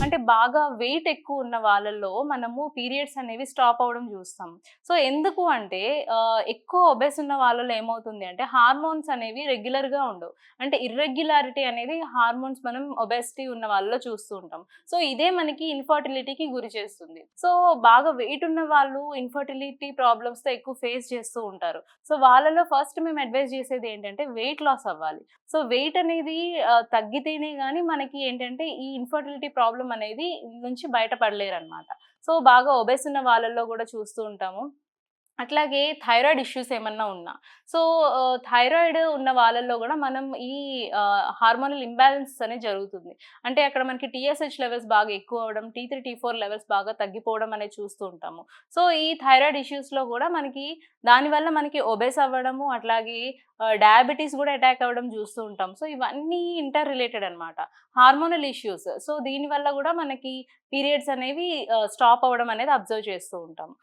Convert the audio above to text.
అంటే బాగా వెయిట్ ఎక్కువ ఉన్న వాళ్ళలో మనము పీరియడ్స్ అనేవి స్టాప్ అవ్వడం చూస్తాం. సో, ఎందుకు అంటే ఎక్కువ ఒబెస్ ఉన్న వాళ్ళలో ఏమవుతుంది అంటే హార్మోన్స్ అనేవి రెగ్యులర్‌గా ఉండవు. అంటే ఇర్రెగ్యులారిటీ అనేది హార్మోన్స్ మనం ఒబెసిటీ ఉన్న వాళ్ళలో చూస్తూ ఉంటాం. సో, ఇదే మనకి ఇన్‌ఫర్టిలిటీకి గురి చేస్తుంది. సో, బాగా వెయిట్ ఉన్న వాళ్ళు ఇన్‌ఫర్టిలిటీ ప్రాబ్లమ్స్‌తో ఎక్కువ ఫేస్ చేస్తూ ఉంటారు. సో, వాళ్ళలో ఫస్ట్ మేము అడ్వైస్ చేసేది ఏంటంటే వెయిట్ లాస్ అవ్వాలి. సో, వెయిట్ అనేది తగ్గితేనే గాని మనకి ఏంటంటే ఈ ఇన్‌ఫర్టిలిటీ ప్రాబ్లమ్ అనేది నుంచి బయటపడలేరనమాట. సో, బాగా ఒబెస్ ఉన్న వాళ్ళలో గూడా చూస్తూ ఉంటాము. అట్లాగే థైరాయిడ్ ఇష్యూస్ ఏమన్నా ఉన్నా. సో, థైరాయిడ్ ఉన్న వాళ్ళలో గూడా మనం ఈ హార్మోనల్ ఇంబాలెన్సెస్ అనేది జరుగుతుంది. అంటే అక్కడ మనకి టీఎస్‌హెచ్ లెవెల్స్ బాగా ఎక్కువ అవ్వడం, టీ3, టీ4 లెవెల్స్ బాగా తగ్గిపోవడం అనేది చూస్తూ ఉంటాము. సో, ఈ థైరాయిడ్ ఇష్యూస్‌లో గూడా మనకి దానివల్ల మనకి ఒబెస్ అవ్వడము, అట్లాగే డయాబెటిస్ గూడా అటాక్ అవ్వడం చూస్తూ ఉంటాం. సో, ఇవన్నీ ఇంటర్ రిలేటెడ్ అనమాట. Hormonal issues. సో, దీనివల్ల గూడా మనకి పీరియడ్స్ అనేవి స్టాప్ అవ్వడం అనేది అబ్జర్వ్ చేస్తూ ఉంటాం.